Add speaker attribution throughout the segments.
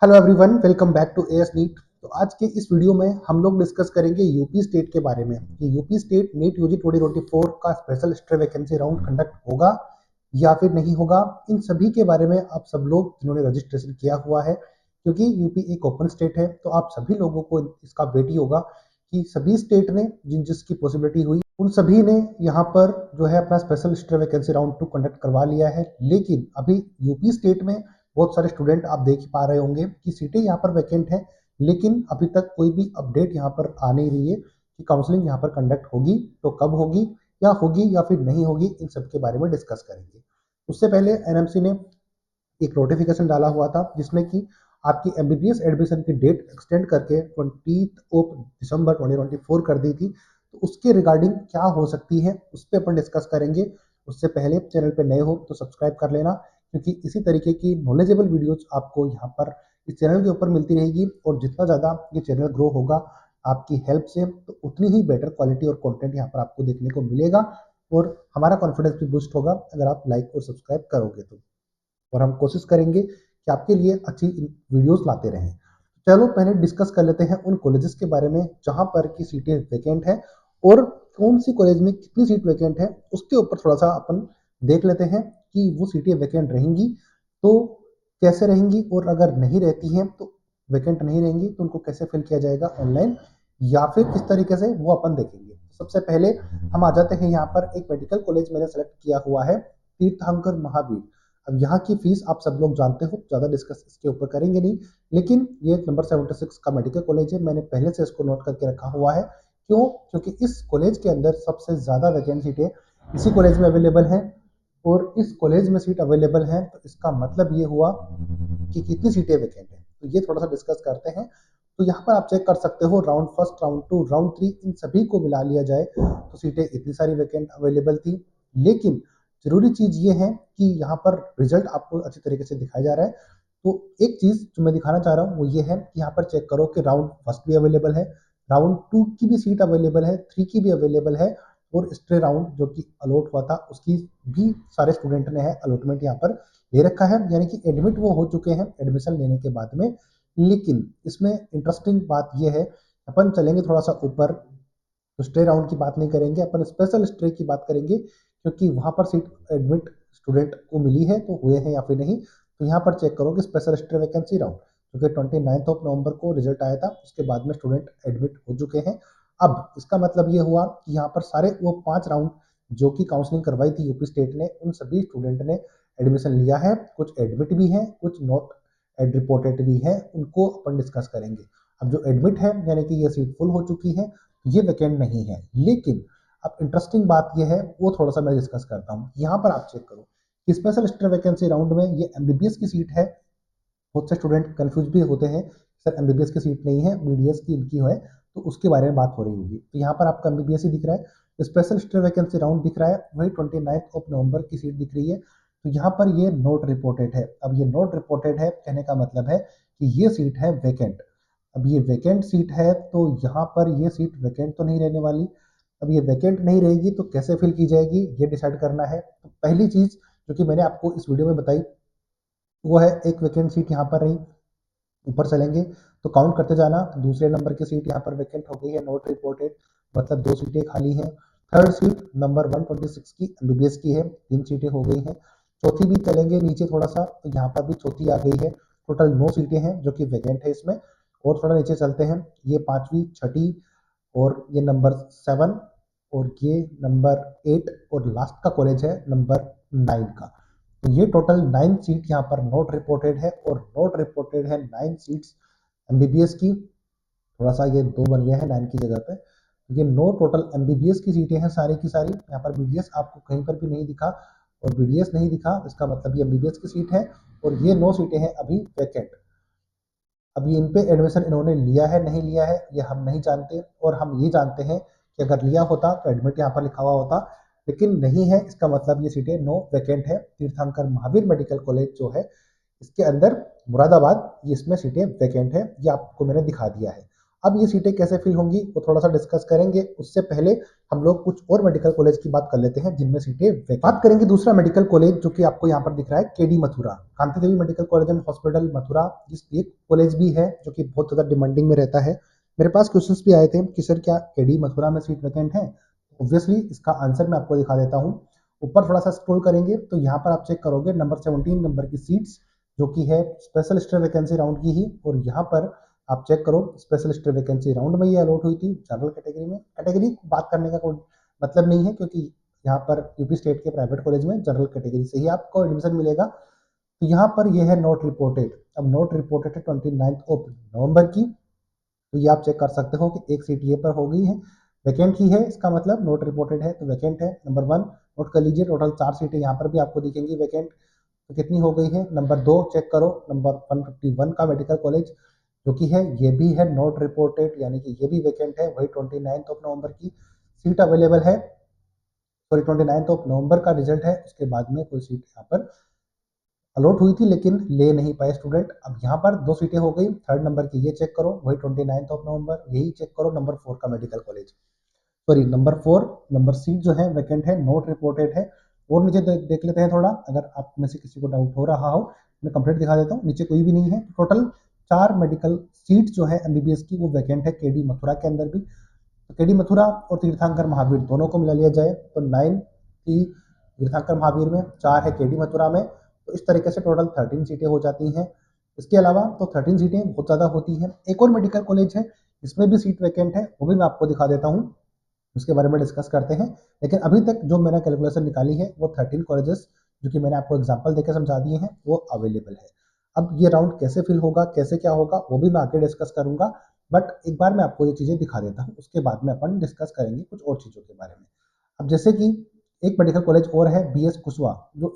Speaker 1: Hello everyone, welcome back to AS NEET. तो आज के इस वीडियो में हम लोग डिस्कस करेंगे यूपी स्टेट के बारे में कि यूपी स्टेट नीट यूजी 2024 का special stay vacancy round conduct होगा या फिर नहीं होगा। इन सभी के बारे में आप सब लोग जिन्होंने रजिस्ट्रेशन किया हुआ है, क्योंकि यूपी एक ओपन स्टेट है, तो आप सभी लोगों को इसका वेट ही होगा कि सभी स्टेट ने जिसकी पॉसिबिलिटी हुई उन सभी ने यहाँ पर जो है अपना special stay vacancy round 2 conduct करवा लिया है। लेकिन अभी यूपी स्टेट में बहुत सारे स्टूडेंट आप देख ही पा रहे होंगे कि सीटें यहाँ पर वैकेंट है, लेकिन अभी तक कोई भी अपडेट यहाँ पर आ नहीं रही है कि काउंसलिंग यहाँ पर कंडक्ट होगी तो कब होगी या फिर नहीं होगी। इन सब के बारे में डिस्कस करेंगे। उससे पहले एनएमसी ने एक नोटिफिकेशन डाला हुआ था जिसमें कि आपकी एमबीबीएस एडमिशन की डेट एक्सटेंड करके 20 दिसंबर 2024 कर दी थी। तो उसके रिगार्डिंग क्या हो सकती है उस पर अपन डिस्कस करेंगे। उससे पहले चैनल पे नए हो तो सब्सक्राइब कर लेना, क्योंकि इसी तरीके की नॉलेजेबल वीडियोज आपको यहाँ पर इस चैनल के ऊपर मिलती रहेगी। और जितना ज़्यादा ये चैनल ग्रो होगा आपकी हेल्प से, तो उतनी ही बेटर क्वालिटी और कंटेंट यहाँ पर आपको देखने को मिलेगा और हमारा कॉन्फिडेंस भी बूस्ट होगा अगर आप लाइक और सब्सक्राइब करोगे तो। और हम कोशिश करेंगे कि आपके लिए अच्छी वीडियोस लाते रहें। चलो पहले डिस्कस कर लेते हैं उन कॉलेजेस के बारे में जहां पर की सीटें वैकेंट है और कौन सी कॉलेज में कितनी सीट वैकेंट है उसके ऊपर थोड़ा सा अपन देख लेते हैं कि वो सीटें वैकेंट रहेंगी तो कैसे रहेंगी, और अगर नहीं रहती हैं तो वैकेंट नहीं रहेंगी तो उनको कैसे फिल किया जाएगा ऑनलाइन या फिर किस तरीके से, वो अपन देखेंगे। सबसे पहले हम आ जाते हैं यहाँ पर एक मेडिकल कॉलेज मैंने सेलेक्ट किया हुआ है, तीर्थंकर महावीर। अब यहाँ की फीस आप सब लोग जानते हो, ज़्यादा डिस्कस इसके ऊपर करेंगे नहीं, लेकिन ये नंबर 76 का मेडिकल कॉलेज है। मैंने पहले से इसको नोट करके रखा हुआ है। क्यों? क्योंकि इस कॉलेज के अंदर सबसे ज़्यादा वैकेंट सीटें इसी कॉलेज में अवेलेबल हैं और इस कॉलेज में सीट अवेलेबल है तो इसका मतलब ये हुआ कि कितनी सीटें वैकेंट हैं। तो ये थोड़ा सा डिस्कस करते हैं। तो यहाँ पर आप चेक कर सकते हो, round first, round two, round three, इन सभी को मिला लिया जाए तो सीटें इतनी सारी वैकेंट अवेलेबल थी। लेकिन जरूरी चीज ये है कि यहाँ पर रिजल्ट आपको अच्छी तरीके से दिखाया जा रहा है। तो एक चीज जो मैं दिखाना चाह रहा हूँ वो ये है कि यहाँ पर चेक करो कि राउंड फर्स्ट भी अवेलेबल है, राउंड टू की भी सीट अवेलेबल है, थ्री की भी अवेलेबल है, और स्ट्रे राउंड जो कि अलॉट हुआ था उसकी भी सारे स्टूडेंट ने है अलॉटमेंट यहाँ पर ले रखा है, यानी कि एडमिट वो हो चुके हैं एडमिशन लेने के बाद में। लेकिन इसमें इंटरेस्टिंग बात यह है, अपन चलेंगे थोड़ा सा ऊपर तो स्टे राउंड की बात नहीं करेंगे, अपन स्पेशल स्टे की बात करेंगे, क्योंकि वहां पर सीट एडमिट स्टूडेंट को मिली है तो हुए हैं या फिर नहीं। तो यहाँ पर चेक करो कि स्पेशल स्टे वैकेंसी राउंड क्योंकि 29 नवंबर को रिजल्ट आया था, उसके बाद में स्टूडेंट एडमिट हो चुके हैं। अब इसका मतलब ये हुआ कि यहाँ पर सारे वो 5 राउंड जो कि काउंसलिंग करवाई थी यूपी स्टेट ने, उन सभी स्टूडेंट ने एडमिशन लिया है। कुछ एडमिट भी है, कुछ नॉट एड रिपोर्टेड भी है, उनको अपन डिस्कस करेंगे। अब जो एडमिट है यानी कि ये सीट फुल हो चुकी है, ये वैकेंट नहीं है। लेकिन अब इंटरेस्टिंग बात ये है, वो थोड़ा सा मैं डिस्कस करता हूँ। यहाँ पर आप चेक करो कि स्पेशल स्टे वैकेंसी राउंड में ये एमबीबीएस की सीट है। बहुत से स्टूडेंट कंफ्यूज भी होते हैं, सर एमबीबीएस की सीट नहीं है, बीडीएस की इनकी है, तो उसके बारे में बात हो रही होगी। तो यहाँ पर आपका एमबीबीएस ही दिख रहा है, स्पेशल स्टे वैकेंसी राउंड दिख रहा है, वही 29 नवंबर की सीट दिख रही है। तो यहाँ पर ये नोट रिपोर्टेड है। अब ये नोट रिपोर्टेड है कहने का मतलब है कि ये सीट है वैकेंट। अब ये वैकेंट सीट है तो यहाँ पर ये सीट वैकेंट तो नहीं रहने वाली। अब ये वैकेंट नहीं रहेगी तो कैसे फिल की जाएगी ये डिसाइड करना है। तो पहली चीज जो कि मैंने आपको इस वीडियो में बताई वो है, एक वैकेंट सीट यहाँ पर रही। ऊपर चलेंगे तो काउंट करते जाना, दूसरे नंबर की सीट यहाँ पर वैकेंट हो गई है, नॉट रिपोर्टेड, मतलब 2 सीटें खाली हैं। थर्ड सीट नंबर 126 की एमबीबीएस की है, 3 सीटें हो गई हैं। चौथी भी चलेंगे नीचे थोड़ा सा तो यहाँ पर भी चौथी आ गई है। टोटल 9 सीटें हैं जो कि वैकेंट है इसमें। और थोड़ा नीचे चलते हैं, ये पांचवी, छठी, और ये नंबर 7, और ये नंबर 8, और लास्ट का कॉलेज है नंबर 9 का। तो ये टोटल 9 सीट यहाँ पर नोट रिपोर्टेड है, और नोट रिपोर्टेड है 9 सीट्स एमबीबीएस की। थोड़ा सा ये 2 बन गया है 9 की जगह पे। ये 9 टोटल एमबीबीएस की सीटें हैं सारी की सारी। यहाँ पर बीडीएस आपको कहीं पर भी नहीं दिखा, और बीडीएस नहीं दिखा इसका मतलब ये एमबीबीएस की सीट है। और ये 9 सीटें हैं अभी वैकेंट। अभी इन पे एडमिशन इन्होंने लिया है नहीं लिया है ये हम नहीं जानते, और हम ये जानते हैं कि अगर लिया होता तो एडमिट यहाँ पर लिखा हुआ होता, लेकिन नहीं है। इसका मतलब ये सीटें नो वैकेंट है। तीर्थंकर महावीर मेडिकल कॉलेज जो है इसके अंदर मुरादाबाद, ये इसमें सीटें वैकेंट है, ये आपको मैंने दिखा दिया है। अब ये सीटें कैसे फिल होंगी वो थोड़ा सा डिस्कस करेंगे, उससे पहले हम लोग कुछ और मेडिकल कॉलेज की बात कर लेते हैं जिनमें सीटें वैकेंट। बात करेंगे दूसरा मेडिकल कॉलेज जो कि आपको यहाँ पर दिख रहा है, KD Mathura, Kanti Devi medical college and hospital Mathura. ये कॉलेज भी है जो कि बहुत ज़्यादा डिमांडिंग में रहता है। मेरे पास क्वेश्चंस भी आए थे कि सर क्या केडी मथुरा में सीट वैकेंट है। ऑब्वियसली इसका आंसर मैं आपको दिखा देता हूँ। ऊपर थोड़ा सा स्क्रॉल करेंगे तो यहाँ पर आप चेक करोगे नंबर 17 नंबर की सीट्स जो कि है स्पेशल स्टे वैकेंसी राउंड की ही, और यहाँ पर आप चेक करो स्पेशल स्टे वैकेंसी राउंड में ये अलॉट हुई थी जनरल कैटेगरी में। कैटेगरी बात करने का कोई मतलब नहीं है क्योंकि यहाँ पर यूपी स्टेट के प्राइवेट कॉलेज में जनरल कैटेगरी से ही आपको एडमिशन मिलेगा। तो यहाँ पर ये है नॉट रिपोर्टेड। अब नॉट रिपोर्टेड है 29 नवंबर की, तो ये आप चेक कर सकते हो कि एक सीट ये पर हो गई है, वैकेंट ही है, इसका मतलब नोट रिपोर्टेड है तो वैकेंट है। नंबर 1 नोट कर लीजिए, टोटल 4 सीटें यहाँ पर भी आपको दिखेंगी वैकेंट, तो कितनी हो गई है। नंबर 2 चेक करो, नंबर 151 का मेडिकल कॉलेज जो कि है ये भी है नॉट रिपोर्टेड, यानी कि ये भी वैकेंट है, वही 29 नवंबर की सीट अवेलेबल है। सॉरी 29 नवंबर का रिजल्ट है, उसके बाद में कोई सीट यहाँ पर अलॉट हुई थी लेकिन ले नहीं पाए स्टूडेंट। अब यहाँ पर 2 सीटें हो गई, 3rd नंबर की ये चेक करो, वही 29 नवंबर, यही चेक करो नंबर 4 का medical college, sorry number 4 number seat जो है वैकेंट है, नॉट रिपोर्टेड है। और नीचे देख लेते हैं थोड़ा, अगर आप में से किसी को डाउट हो रहा हो मैं कंप्लीट दिखा देता हूँ। नीचे कोई भी नहीं है, टोटल 4 मेडिकल सीट जो है एमबीबीएस की वो वैकेंट है केडी मथुरा के अंदर भी। तो केडी मथुरा और तीर्थंकर महावीर दोनों को मिला लिया जाए तो 9 की तीर्थंकर महावीर में, 4 है केडी मथुरा में, तो इस तरीके से टोटल 13 सीटें हो जाती हैं। इसके अलावा तो 13 सीटें बहुत ज़्यादा होती हैं। एक और मेडिकल कॉलेज है इसमें भी सीट वैकेंट है, वो भी मैं आपको दिखा देता हूँ, उसके बारे में डिस्कस करते हैं। लेकिन अभी तक जो मैंने कैलकुलेशन निकाली है वो 13 कॉलेजेस जो कि मैंने आपको एग्जांपल देकर समझा दिए हैं वो अवेलेबल है। अब ये राउंड कैसे फिल होगा, कैसे क्या होगा वो भी मैं आगे डिस्कस करूंगा, बट एक बार मैं आपको ये चीज़ें दिखा देता हूँ, उसके बाद में अपन डिस्कस करेंगे कुछ और चीज़ों के बारे में। अब जैसे कि एक मेडिकल कॉलेज और है बी एस कुशवाहा जो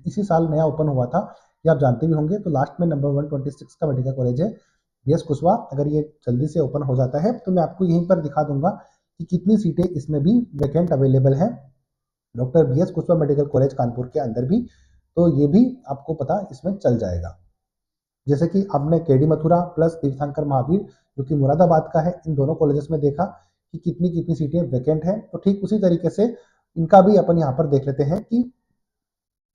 Speaker 1: इसी साल नया ओपन हुआ था, ये आप जानते भी होंगे। तो लास्ट में नंबर 126 का मेडिकल कॉलेज है बी एस कुशवाहा। अगर ये जल्दी से ओपन हो जाता है तो मैं आपको यहीं पर दिखा दूंगा कि कितनी सीटें इसमें भी वैकेंट अवेलेबल हैं, doctor B S Kushwaha medical college Kanpur के अंदर भी, तो ये भी आपको पता इसमें चल जाएगा। जैसे कि आपने केडी मथुरा प्लस तीर्थंकर महावीर जो कि मुरादाबाद का है, इन दोनों कॉलेजेस में देखा कि कितनी कितनी सीटें वैकेंट हैं, तो ठीक उसी तरीके से इनका भी अपन यहाँ पर देख लेते हैं कि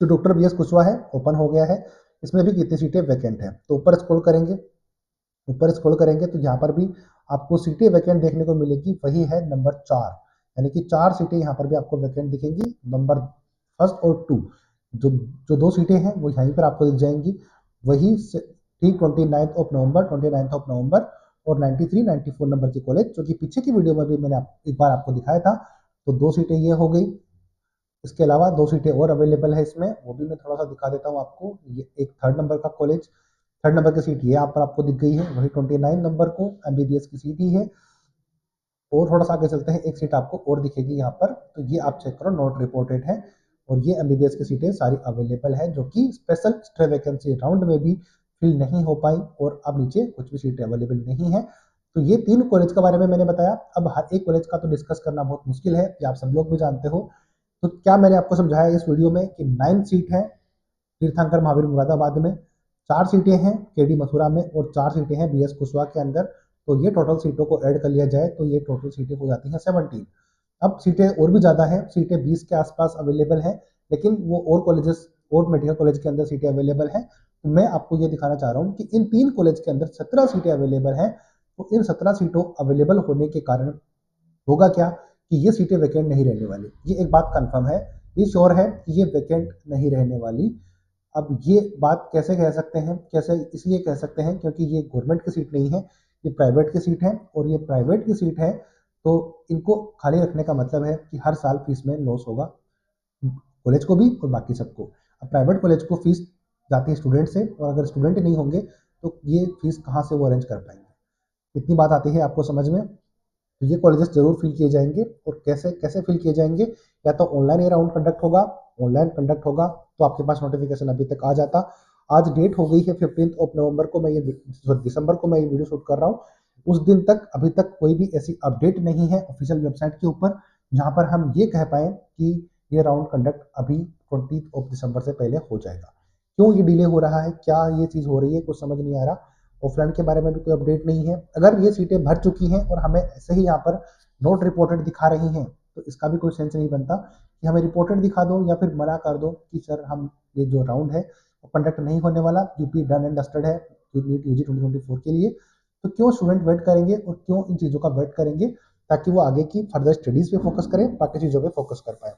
Speaker 1: जो डॉक्टर बी एस कुशवाहा है ओपन हो गया है, इसमें भी कितनी सीटें वैकेंट हैं। तो ऊपर स्क्रॉल करेंगे तो यहाँ पर भी आपको सीटें वैकेंट देखने को मिलेगी, वही है नंबर 4, यानी कि 4 सीटें यहाँ पर भी आपको वैकेंट दिखेंगी। नंबर 1 और 2 जो जो 2 सीटें हैं वो यहीं पर आपको दिख जाएंगी, वही ठीक 29 नवंबर और 93-94 नंबर की कॉलेज जो कि पीछे की वीडियो में भी मैंने एक बार आपको दिखाया था। तो 2 सीटें ये हो गई, इसके अलावा 2 सीटें और अवेलेबल है इसमें, वो भी मैं थोड़ा सा दिखा देता हूँ आपको। ये एक 3rd नंबर का कॉलेज, 3rd नंबर की सीट ये यहाँ पर आपको दिख गई है, वही 29 नंबर को एमबीबीएस की सीट ही है। और थोड़ा सा आगे चलते हैं, एक सीट आपको और दिखेगी यहाँ पर, तो ये आप चेक करो नॉट रिपोर्टेड है, और ये एमबीबीएस की सीटें सारी अवेलेबल है जो कि स्पेशल स्टे वैकेंसी राउंड में भी फिल नहीं हो पाई, और अब नीचे कुछ भी सीटें अवेलेबल नहीं है। तो ये 3 कॉलेज के बारे में मैंने बताया। अब हर एक कॉलेज का तो डिस्कस करना बहुत मुश्किल है, ये आप सब लोग भी जानते हो। तो क्या मैंने आपको समझाया इस वीडियो में कि 9 सीट है तीर्थंकर महावीर मुरादाबाद में, 4 सीटें हैं केडी मथुरा में, और 4 सीटें हैं बी एस कुशवाहा के अंदर। तो ये टोटल सीटों को ऐड कर लिया जाए तो ये टोटल सीटें हो जाती हैं 17। अब सीटें और भी ज़्यादा हैं, सीटें 20 के आसपास अवेलेबल हैं, लेकिन वो और कॉलेजेस और मेडिकल कॉलेज के अंदर सीटें अवेलेबल हैं। तो मैं आपको ये दिखाना चाह रहा हूँ कि इन 3 कॉलेज के अंदर 17 सीटें अवेलेबल हैं। तो इन 17 सीटों अवेलेबल होने के कारण होगा क्या कि ये सीटें वैकेंट नहीं रहने वाली, ये एक बात कंफर्म है, ये श्योर है कि ये वैकेंट नहीं रहने वाली। अब ये बात कैसे कह सकते हैं, कैसे इसलिए कह सकते हैं क्योंकि ये गवर्नमेंट की सीट नहीं है, ये प्राइवेट की सीट है, और ये प्राइवेट की सीट है तो इनको खाली रखने का मतलब है कि हर साल फीस में लॉस होगा कॉलेज को भी और बाकी सबको। अब प्राइवेट कॉलेज को फीस जाती है स्टूडेंट से, और अगर स्टूडेंट नहीं होंगे तो ये फीस कहाँ से वो अरेंज कर पाएंगे। इतनी बात आती है आपको समझ में। तो ये कॉलेजेस जरूर फिल किए जाएंगे, और कैसे कैसे फिल किए जाएंगे, या तो ऑनलाइन ये राउंड कंडक्ट होगा, ऑनलाइन कंडक्ट होगा तो आपके पास नोटिफिकेशन अभी तक आ जाता। आज डेट हो गई है 15 को, मैं ये दिसंबर को मैं ये वीडियो शूट कर रहा हूँ। उस दिन तक अभी तक कोई भी ऐसी अपडेट नहीं है ऑफिशियल वेबसाइट के ऊपर जहां पर हम ये कह पाए कि ये राउंड कंडक्ट अभी 20 दिसंबर से पहले हो जाएगा। क्यों ये डिले हो रहा है, क्या ये चीज़ हो रही है, कुछ समझ नहीं आ रहा। ऑफलाइन के बारे में भी कोई अपडेट नहीं है। अगर ये सीटें भर चुकी हैं और हमें ऐसे ही यहाँ पर नॉट रिपोर्टेड दिखा रही हैं तो इसका भी कोई सेंस नहीं बनता कि हमें रिपोर्टेड दिखा दो या फिर मना कर दो कि सर हम ये जो राउंड है वो कंडक्ट नहीं होने वाला, यूपी डन एंड डस्टेड है नीट यूजी 2024 के लिए। तो क्यों स्टूडेंट वेट करेंगे और क्यों इन चीज़ों का वेट करेंगे ताकि वो आगे की फर्दर स्टडीज पे फोकस करें, बाकी चीज़ों पे फोकस कर पाए।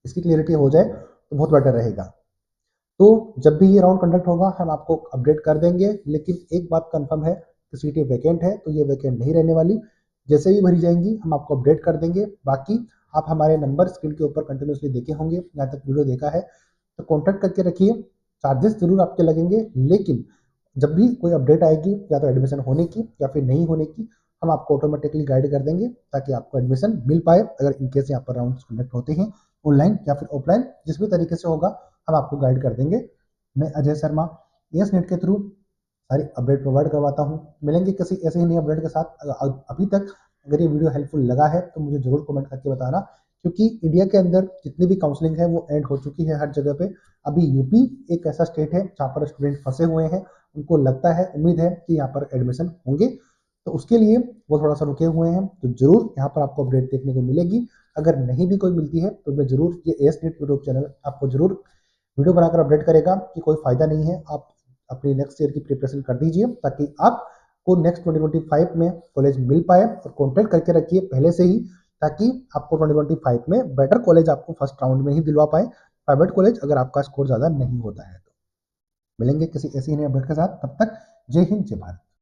Speaker 1: इसकी क्लियरिटी हो जाए तो बहुत बेटर रहेगा। तो जब भी ये राउंड कंडक्ट होगा हम आपको अपडेट कर देंगे, लेकिन एक बात कंफर्म है कि सीटें वैकेंट है तो ये वैकेंट नहीं रहने वाली। जैसे ही भरी जाएंगी हम आपको अपडेट कर देंगे। बाकी आप हमारे नंबर स्क्रीन के ऊपर कंटिन्यूसली देखे होंगे, यहाँ तक वीडियो देखा है तो कॉन्टैक्ट करके रखिए। चार्जेस जरूर आपके लगेंगे, लेकिन जब भी कोई अपडेट आएगी या तो एडमिशन होने की या फिर नहीं होने की, हम आपको ऑटोमेटिकली गाइड कर देंगे ताकि आपको एडमिशन मिल पाए। अगर इनकेस यहाँ पर राउंड कंडक्ट होते हैं ऑनलाइन या फिर ऑफलाइन, जिस भी तरीके से होगा हम आपको गाइड कर देंगे। मैं अजय शर्मा एस नेट के थ्रू सारी अपडेट प्रोवाइड करवाता हूँ। मिलेंगे किसी ऐसे ही नए अपडेट के साथ। अभी तक अगर ये वीडियो हेल्पफुल लगा है तो मुझे जरूर कमेंट करके बताना, क्योंकि इंडिया के अंदर जितनी भी काउंसलिंग है वो एंड हो चुकी है हर जगह पे। अभी यूपी एक ऐसा स्टेट है जहाँ पर स्टूडेंट फंसे हुए हैं, उनको लगता है, उम्मीद है कि यहाँ पर एडमिशन होंगे, तो उसके लिए वो थोड़ा सा रुके हुए हैं। तो जरूर यहाँ पर आपको अपडेट देखने को मिलेगी। अगर नहीं भी कोई मिलती है तो मैं जरूर ये एस नेट यूट्यूब चैनल आपको जरूर वीडियो बनाकर अपडेट करेगा कि कोई फायदा नहीं है। आप अपनी नेक्स्ट ईयर की प्रिपरेशन कर दीजिए ताकि आपको नेक्स्ट 2025 में कॉलेज मिल पाए, और कॉन्टैक्ट करके रखिए पहले से ही ताकि आपको 2025 में बेटर कॉलेज आपको फर्स्ट राउंड में ही दिलवा पाए, प्राइवेट कॉलेज, अगर आपका स्कोर ज़्यादा नहीं होता है तो। मिलेंगे किसी ऐसी नई अपडेट के साथ, तब तक जय हिंद जय भारत।